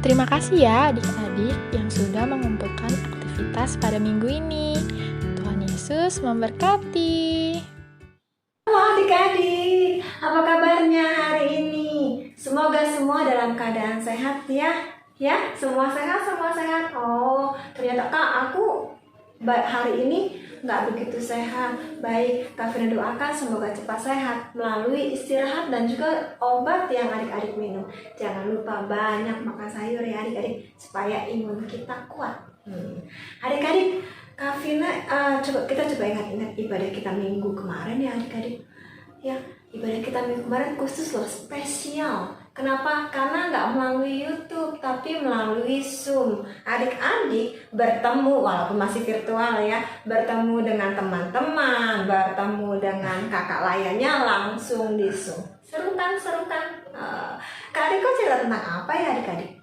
Terima kasih ya adik-adik yang sudah mengumpulkan aktivitas pada minggu ini. Tuhan Yesus memberkati. Halo adik-adik, apa kabarnya hari ini? Semoga semua dalam keadaan sehat ya. Ya, semua sehat, semua sehat. Oh, ternyata Kak, aku hari ini nggak begitu sehat. Baik, Kak Fina doakan semoga cepat sehat melalui istirahat dan juga obat yang adik-adik minum. Jangan lupa banyak makan sayur ya adik-adik supaya imun kita kuat. Adik-adik, Kak Fina, kita coba ingat-ingat ibadah kita minggu kemarin ya adik-adik. Ya, ibadah kita minggu kemarin khusus loh, spesial. Kenapa? Karena nggak melalui YouTube, tapi melalui Zoom. Adik-adik bertemu, walaupun masih virtual ya, bertemu dengan teman-teman, bertemu dengan kakak layannya langsung di Zoom. Seru kan? Seru kan? Kak Riko cerita tentang apa ya adik-adik?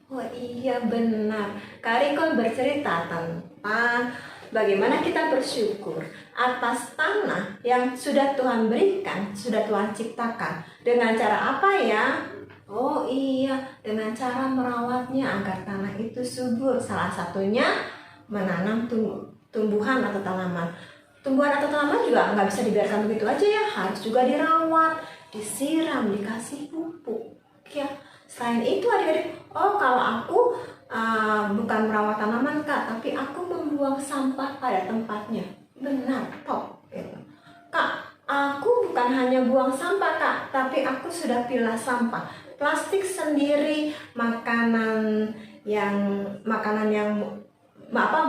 Oh iya benar, Kak Riko bercerita tentang bagaimana kita bersyukur atas tanah yang sudah Tuhan berikan, sudah Tuhan ciptakan. Dengan cara apa ya? Oh iya, dengan cara merawatnya agar tanah itu subur. Salah satunya menanam tumbuhan atau tanaman. Tumbuhan atau tanaman juga nggak bisa dibiarkan begitu aja ya, harus juga dirawat, disiram, dikasih pupuk. Ya, selain itu adik-adik, oh kalau aku bukan merawat tanaman Kak, tapi aku membuang sampah pada tempatnya. Benar, top. Gitu. Kak, aku bukan hanya buang sampah Kak, tapi aku sudah pilah sampah. Plastik sendiri, makanan yang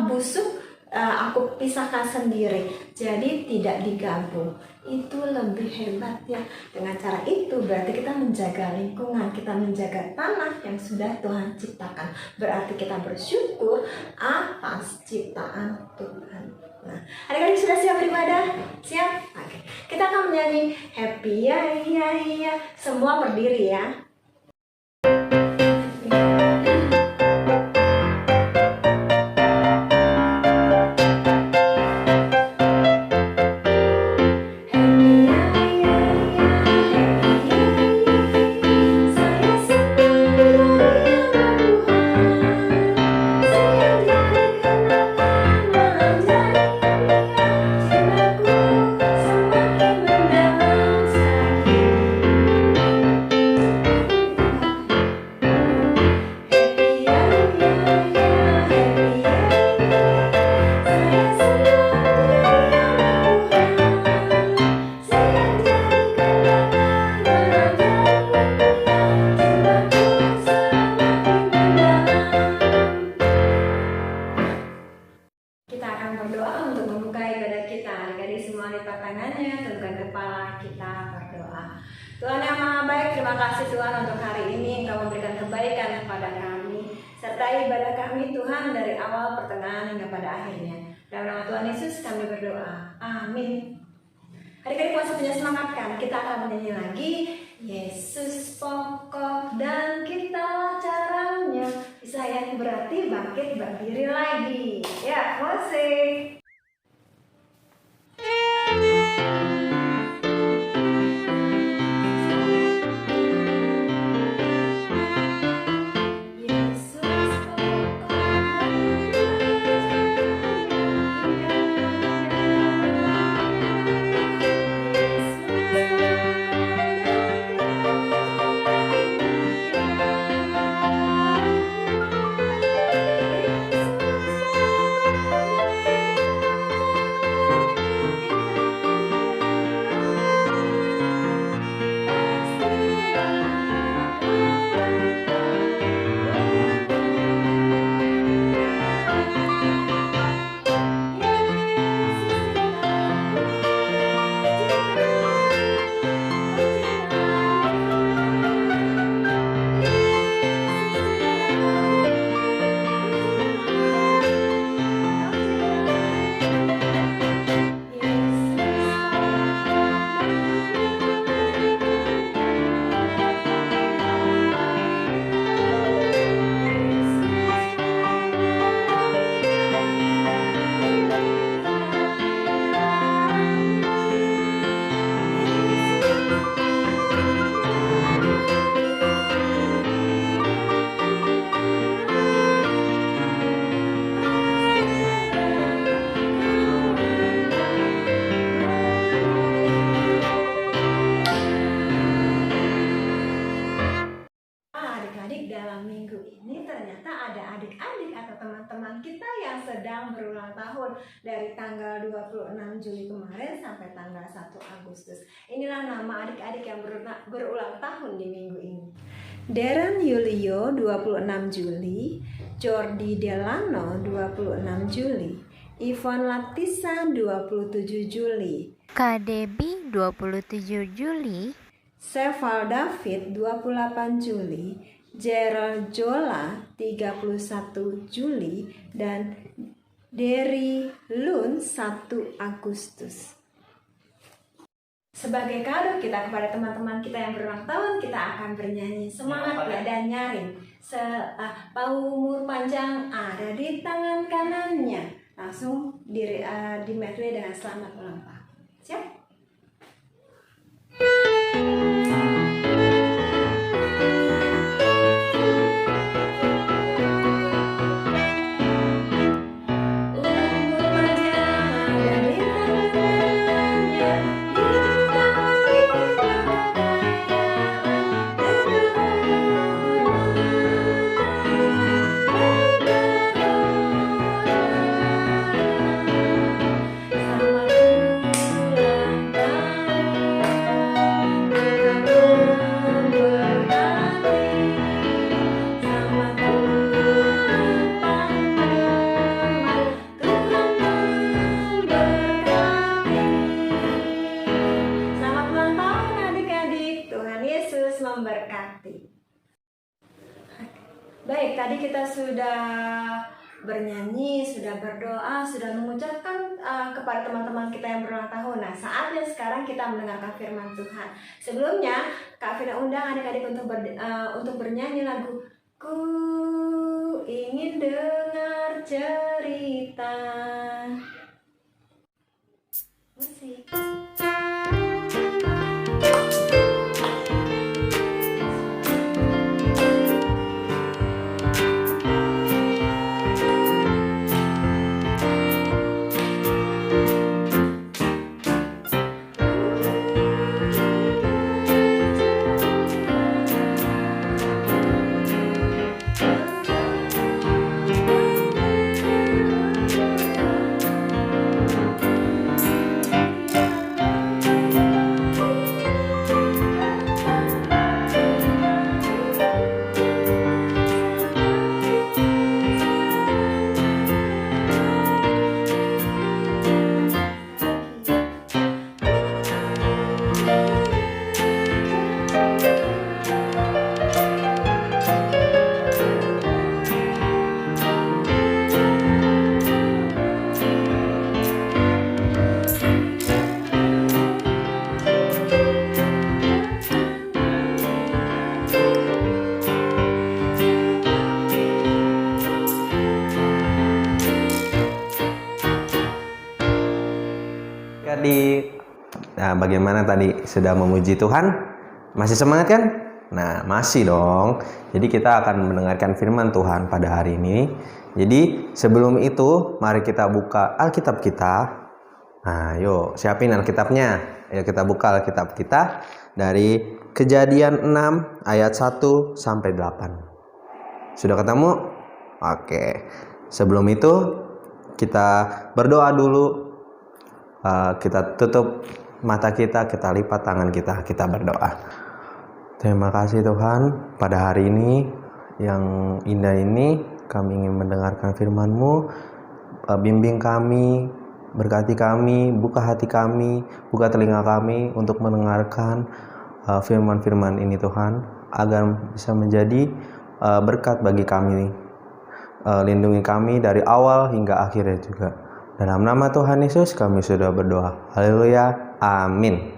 busuk, aku pisahkan sendiri. Jadi tidak digabung. Itu lebih hebat ya. Dengan cara itu berarti kita menjaga lingkungan, kita menjaga tanah yang sudah Tuhan ciptakan. Berarti kita bersyukur atas ciptaan Tuhan. Nah, adik-adik sudah siap beribadah? Siap? Oke. Kita akan menyanyi happy ya iya iya. Semua berdiri ya. Tuhan yang Maha Baik, terima kasih Tuhan untuk hari ini Engkau memberikan kebaikan kepada kami, serta ibadah kami Tuhan dari awal, pertengahan hingga pada akhirnya. Dalam nama Tuhan Yesus kami berdoa. Amin. Adik-adik masih punya semangat kan? Kita akan menyanyi lagi Yesus pokok dan kita caranya. Bisa yang berarti bangkit berdiri lagi. Ya, musik. sedang berulang tahun dari tanggal 26 Juli kemarin sampai tanggal 1 Agustus. Inilah nama adik-adik yang berulang tahun di minggu ini. Darren Yulio 26 Juli, Jordi Delano 26 Juli, Yvonne Latisa 27 Juli, Kak Debbie 27 Juli, Seval David 28 Juli, Gerald Jola 31 Juli, dan Derry Lun 1 Agustus. Sebagai kado kita kepada teman-teman kita yang berulang tahun, kita akan bernyanyi semangat ya dan nyaring. Paumur panjang ada di tangan kanannya. Langsung di medley dengan selamat ulang tahun. Siap? Baik, tadi kita sudah bernyanyi, sudah berdoa, sudah mengucapkan kepada teman-teman kita yang berulang tahun. Nah, saatnya sekarang kita mendengarkan firman Tuhan. Sebelumnya, Kak Vina undang adik-adik untuk bernyanyi lagu Ku Ingin Dengar Cerita. Musik. Nah, bagaimana tadi sudah memuji Tuhan? Masih semangat kan? Nah, masih dong. Jadi kita akan mendengarkan firman Tuhan pada hari ini. Jadi sebelum itu, mari kita buka Alkitab kita. Nah, yuk siapin Alkitabnya. Ayo kita buka Alkitab kita dari Kejadian 6 ayat 1 sampai 8. Sudah ketemu? Oke. Sebelum itu kita berdoa dulu. Kita tutup mata kita lipat tangan kita berdoa. Terima kasih Tuhan, pada hari ini yang indah ini kami ingin mendengarkan firman-Mu. Bimbing kami, berkati kami, buka hati kami, buka telinga kami untuk mendengarkan firman-firman ini Tuhan, agar bisa menjadi berkat bagi kami. Lindungi kami dari awal hingga akhirnya juga. Dalam nama Tuhan Yesus kami sudah berdoa. Haleluya. Amin.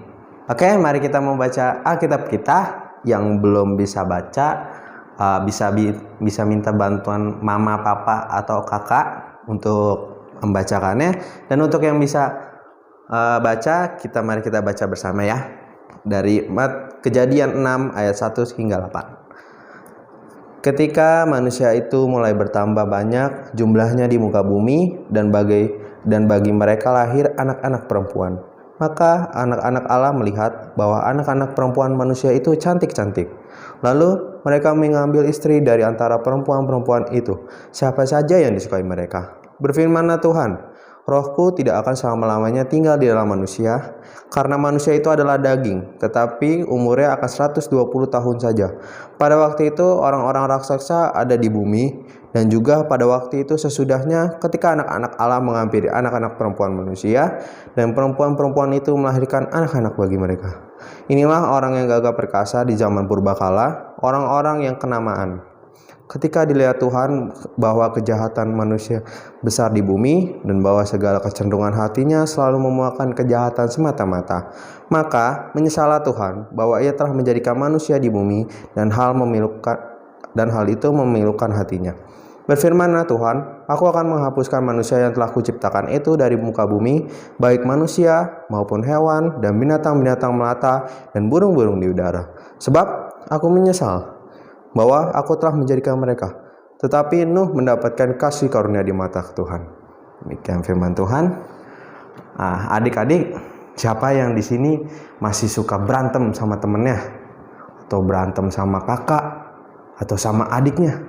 Oke, mari kita membaca Alkitab kita. Yang belum bisa baca, bisa minta bantuan mama, papa, atau kakak untuk membacakannya. Dan untuk yang bisa baca, mari kita baca bersama ya. Dari Kejadian 6 ayat 1 hingga 8. Ketika manusia itu mulai bertambah banyak jumlahnya di muka bumi, dan bagi mereka lahir anak-anak perempuan. Maka anak-anak Allah melihat bahwa anak-anak perempuan manusia itu cantik-cantik. Lalu mereka mengambil istri dari antara perempuan-perempuan itu, siapa saja yang disukai mereka. Berfirmanlah Tuhan, Rohku tidak akan selama-lamanya tinggal di dalam manusia, karena manusia itu adalah daging, tetapi umurnya akan 120 tahun saja. Pada waktu itu orang-orang raksasa ada di bumi, dan juga pada waktu itu sesudahnya ketika anak-anak Allah menghampiri anak-anak perempuan manusia, dan perempuan-perempuan itu melahirkan anak-anak bagi mereka. Inilah orang yang gagah perkasa di zaman purbakala, orang-orang yang kenamaan. Ketika dilihat Tuhan bahwa kejahatan manusia besar di bumi dan bahwa segala kecenderungan hatinya selalu memuakan kejahatan semata-mata, maka menyesallah Tuhan bahwa Ia telah menjadikan manusia di bumi dan hal itu memilukan hatinya. Berfirmanlah Tuhan, Aku akan menghapuskan manusia yang telah Kuciptakan itu dari muka bumi, baik manusia maupun hewan dan binatang-binatang melata dan burung-burung di udara. Sebab Aku menyesal bahwa Aku telah menjadikan mereka. Tetapi Nuh mendapatkan kasih karunia di mata Tuhan. Demikian firman Tuhan. Adik-adik, siapa yang di sini masih suka berantem sama temennya? Atau berantem sama kakak? Atau sama adiknya?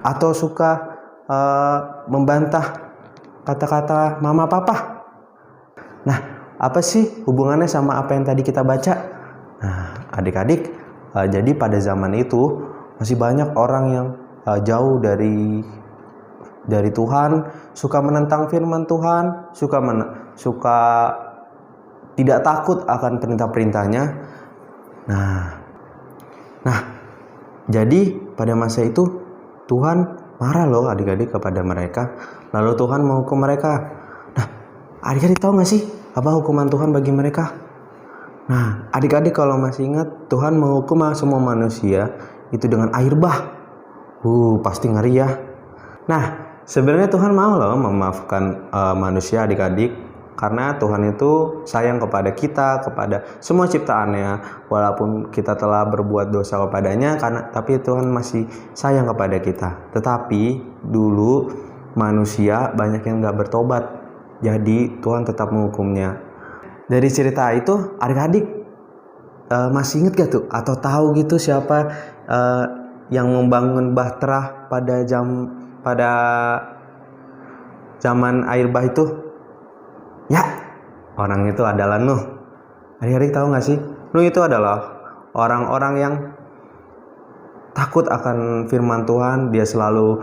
Atau suka membantah kata-kata mama papa? Apa sih hubungannya sama apa yang tadi kita baca? Adik-adik, jadi pada zaman itu masih banyak orang yang jauh dari Tuhan, suka menentang firman Tuhan, suka tidak takut akan perintah-perintahnya. Jadi pada masa itu Tuhan marah loh adik-adik kepada mereka. Lalu Tuhan menghukum mereka. Adik-adik tahu gak sih apa hukuman Tuhan bagi mereka? Adik-adik kalau masih ingat, Tuhan menghukum semua manusia itu dengan air bah. Pasti ngeri ya. Sebenarnya Tuhan mau loh memaafkan manusia adik-adik, karena Tuhan itu sayang kepada kita, kepada semua ciptaannya. Walaupun kita telah berbuat dosa kepadanya, tapi Tuhan masih sayang kepada kita. Tetapi dulu manusia banyak yang gak bertobat, jadi Tuhan tetap menghukumnya. Dari cerita itu, adik-adik masih ingat gak tuh? Atau tahu gitu siapa yang membangun bahtera pada zaman air bah itu? Ya, orang itu adalah Nuh. Adik-adik tahu gak sih? Nuh itu adalah orang-orang yang takut akan firman Tuhan. Dia selalu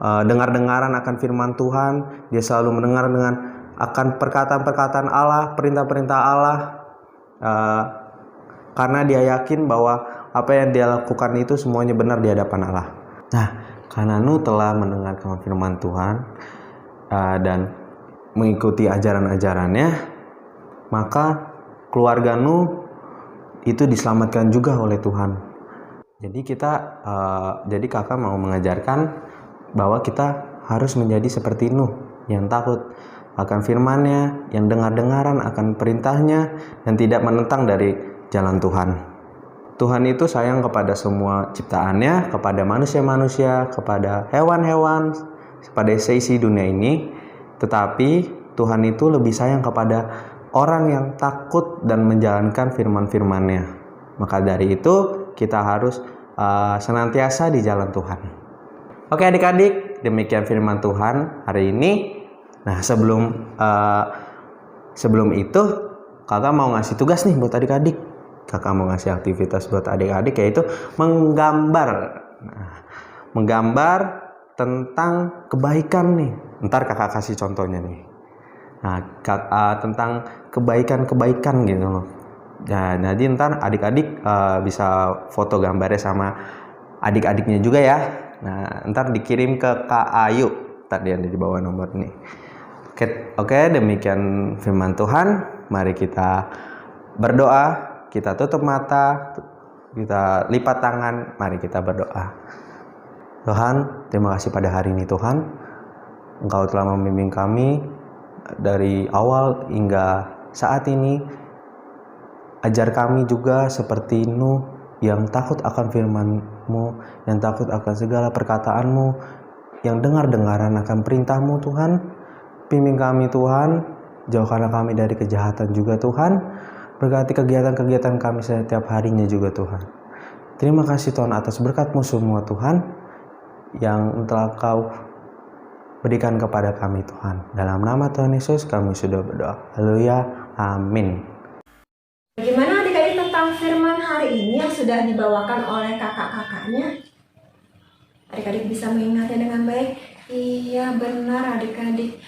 dengar-dengaran akan firman Tuhan. Dia selalu mendengar akan perkataan-perkataan Allah, perintah-perintah Allah, karena dia yakin bahwa apa yang dia lakukan itu semuanya benar di hadapan Allah. Karena Nuh telah mendengarkan firman Tuhan dan mengikuti ajaran-ajarannya, maka keluarga Nuh itu diselamatkan juga oleh Tuhan. Jadi kakak mau mengajarkan bahwa kita harus menjadi seperti Nuh, yang takut akan firman-Nya, yang dengar-dengaran akan perintahnya, dan tidak menentang dari jalan Tuhan. Tuhan itu sayang kepada semua ciptaannya, kepada manusia-manusia, kepada hewan-hewan, kepada seisi dunia ini. Tetapi Tuhan itu lebih sayang kepada orang yang takut dan menjalankan firman-firman-Nya. Maka dari itu kita harus senantiasa di jalan Tuhan. Oke adik-adik, demikian firman Tuhan hari ini. Sebelum itu kakak mau ngasih tugas nih buat adik-adik. Kakak mau ngasih aktivitas buat adik-adik, yaitu menggambar tentang kebaikan nih. Ntar kakak kasih contohnya nih. Tentang kebaikan gitu loh. Jadi ntar adik-adik bisa foto gambarnya sama adik-adiknya juga ya. Ntar dikirim ke Kak Ayu. Tadi yang di bawah nomor nih. Oke, demikian firman Tuhan. Mari kita berdoa. Kita tutup mata, kita lipat tangan, mari kita berdoa. Tuhan, terima kasih pada hari ini Tuhan. Engkau telah membimbing kami dari awal hingga saat ini. Ajar kami juga seperti Nuh yang takut akan firman-Mu, yang takut akan segala perkataan-Mu, yang dengar-dengaran akan perintah-Mu Tuhan. Bimbing kami Tuhan, jauhkanlah kami dari kejahatan juga Tuhan. Berkati kegiatan-kegiatan kami setiap harinya juga Tuhan. Terima kasih Tuhan atas berkat-Mu semua Tuhan, yang telah Kau berikan kepada kami Tuhan. Dalam nama Tuhan Yesus kami sudah berdoa. Haleluya. Amin. Bagaimana adik-adik tentang firman hari ini yang sudah dibawakan oleh kakak-kakaknya? Adik-adik bisa mengingatnya dengan baik? Iya benar adik-adik.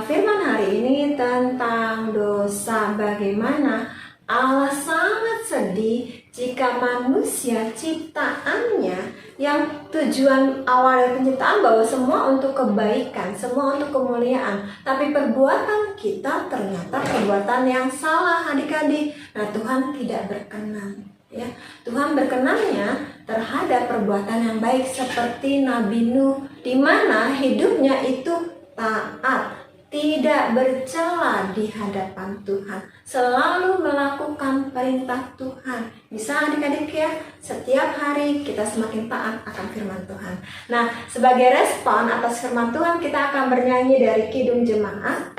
Firman hari ini tentang dosa. Bagaimana Allah sangat sedih jika manusia ciptaannya yang tujuan awal dari penciptaan bahwa semua untuk kebaikan, semua untuk kemuliaan, tapi perbuatan kita ternyata perbuatan yang salah adik-adik. Nah Tuhan tidak berkenan. Ya, Tuhan berkenannya terhadap perbuatan yang baik seperti Nabi Nuh, di mana hidupnya itu taat, tidak bercela di hadapan Tuhan, selalu melakukan perintah Tuhan. Bisa adik-adik ya, setiap hari kita semakin taat akan firman Tuhan. Nah, sebagai respon atas firman Tuhan, kita akan bernyanyi dari Kidung Jemaat.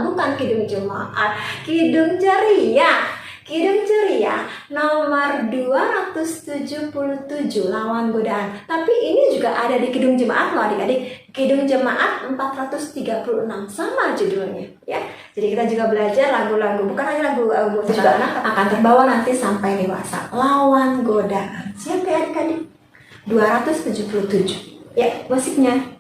Bukan Kidung Jemaat, Kidung Ceria. Kidung Ceria nomor 277, Lawan Godaan. Tapi ini juga ada di Kidung Jemaat loh adik-adik. Kidung Jemaat 436 sama judulnya ya. Jadi kita juga belajar lagu-lagu, bukan hanya lagu juga akan terbawa nanti sampai dewasa. Lawan Godaan. Siap ya adik-adik? 277. Ya, musiknya.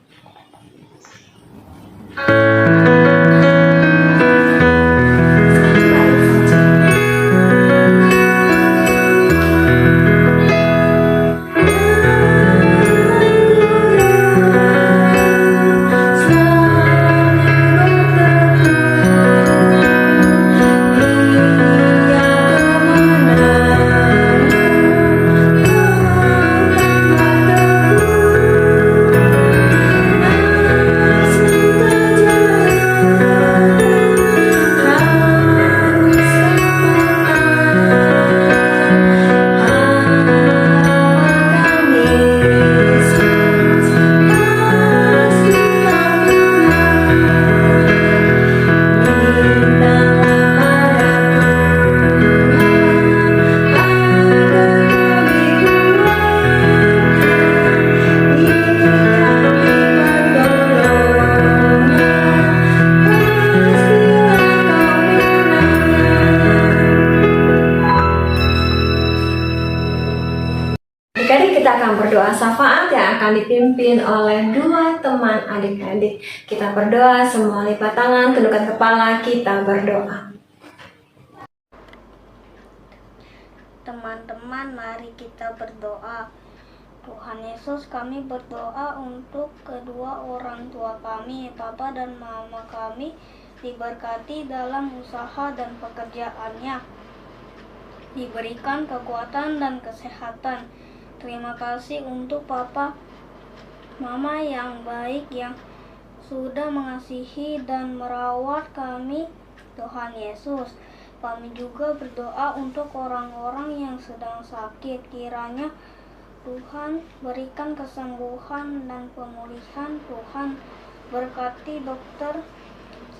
Kita akan berdoa syafaat yang akan dipimpin oleh dua teman adik-adik. Kita berdoa, semua lipat tangan, tundukkan kepala, kita berdoa. Teman-teman, mari kita berdoa. Tuhan Yesus, kami berdoa untuk kedua orang tua kami, Papa dan Mama kami, diberkati dalam usaha dan pekerjaannya, diberikan kekuatan dan kesehatan. Terima kasih untuk Papa, Mama yang baik yang sudah mengasihi dan merawat kami, Tuhan Yesus. Kami juga berdoa untuk orang-orang yang sedang sakit. Kiranya Tuhan berikan kesembuhan dan pemulihan. Tuhan berkati dokter,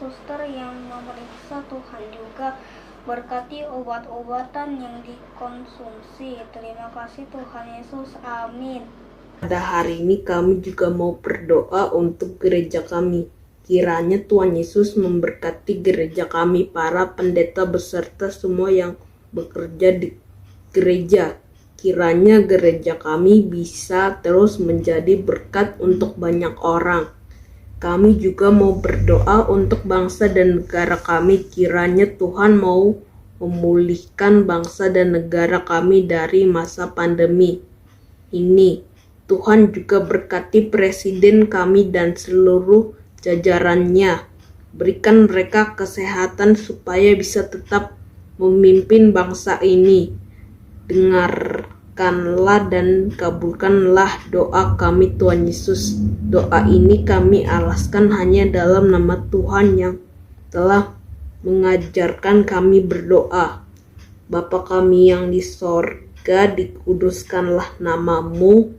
suster yang memeriksa. Tuhan juga berkati obat-obatan yang dikonsumsi. Terima kasih Tuhan Yesus. Amin. Pada hari ini kami juga mau berdoa untuk gereja kami. Kiranya Tuhan Yesus memberkati gereja kami, para pendeta beserta semua yang bekerja di gereja. Kiranya gereja kami bisa terus menjadi berkat untuk banyak orang. Kami juga mau berdoa untuk bangsa dan negara kami. Kiranya Tuhan mau memulihkan bangsa dan negara kami dari masa pandemi ini. Tuhan juga berkati presiden kami dan seluruh jajarannya. Berikan mereka kesehatan supaya bisa tetap memimpin bangsa ini. Dengarkanlah dan kabulkanlah doa kami Tuhan Yesus. Doa ini kami alaskan hanya dalam nama Tuhan yang telah mengajarkan kami berdoa. Bapa kami yang di sorga, dikuduskanlah namamu,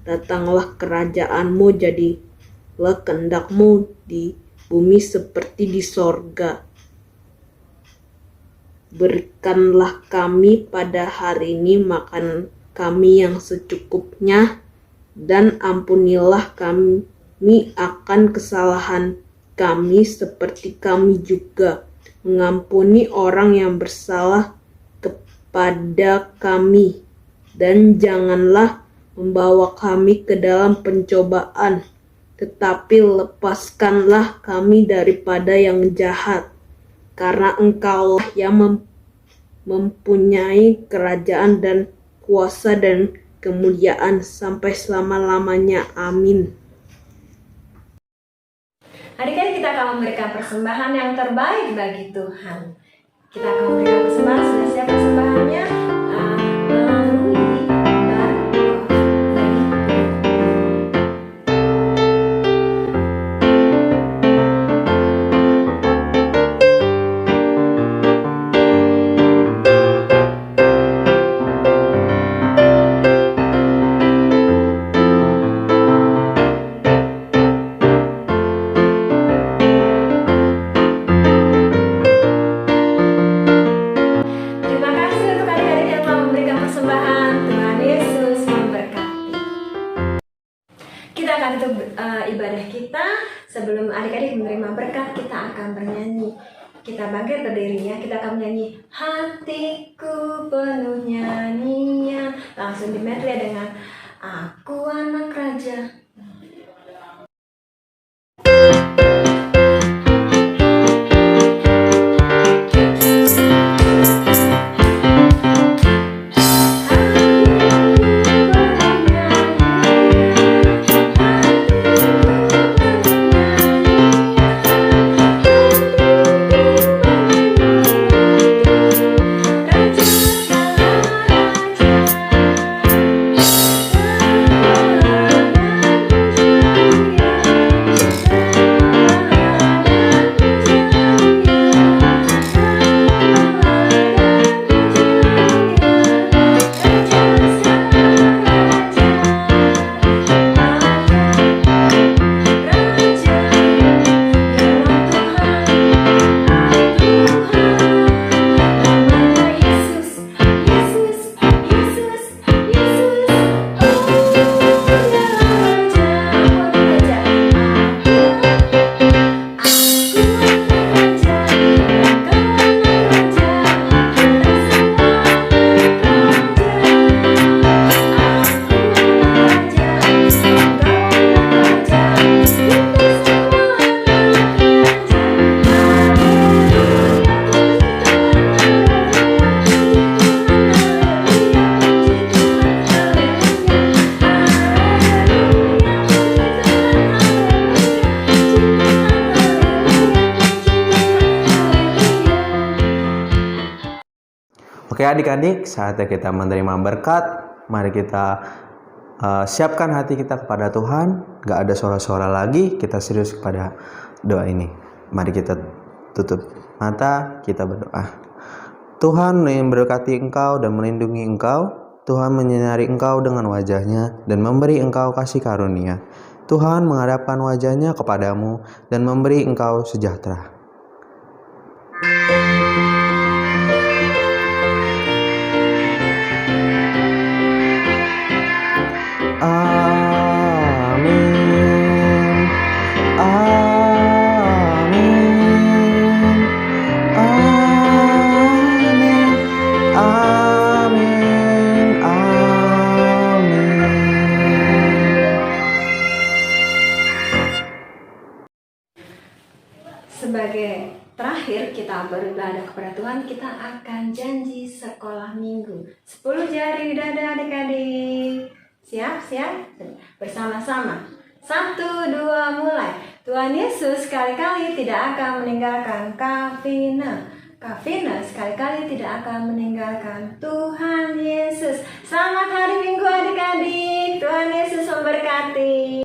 datanglah kerajaanmu, jadilah kehendakmu di bumi seperti di sorga. Berikanlah kami pada hari ini makan kami yang secukupnya, dan ampunilah kami kami akan kesalahan kami seperti kami juga mengampuni orang yang bersalah kepada kami. Dan janganlah membawa kami ke dalam pencobaan, tetapi lepaskanlah kami daripada yang jahat. Karena Engkaulah yang mempunyai kerajaan dan kuasa dan kemuliaan sampai selama-lamanya. Amin. Adik-adik, kita akan memberikan persembahan yang terbaik bagi Tuhan. Kita akan memberikan persembahan. Sudah siap persembahannya? Melalui barcode dari Terima kasih untuk adik-adik yang telah memberikan persembahan. Tuhan Yesus memberkati. Kita akan tutup ibadah kita. Sebelum adik-adik menerima berkat, kita akan bernyanyi. Kita bangkit berdiri ya. Kita akan menyanyi hatiku penuh nyanyian. Langsung di medley dengan Aku Anak Raja. Oke adik-adik, saatnya kita menerima berkat. Mari kita siapkan hati kita kepada Tuhan. Gak ada suara-suara lagi, kita serius kepada doa ini. Mari kita tutup mata, kita berdoa. Tuhan memberkati engkau dan melindungi engkau. Tuhan menyinari engkau dengan wajahnya dan memberi engkau kasih karunia. Tuhan menghadapkan wajahnya kepadamu dan memberi engkau sejahtera. Amin. Amin. Amin. Amin. Amin. Sebagai terakhir kita beribadah kepada Tuhan, kita akan janji sekolah minggu. 10 jari dada adik-adik. Siap? Bersama-sama. 1, 2, mulai. Tuhan Yesus sekali-kali tidak akan meninggalkan Kavina. Kavina sekali-kali tidak akan meninggalkan Tuhan Yesus. Selamat hari Minggu adik-adik. Tuhan Yesus memberkati.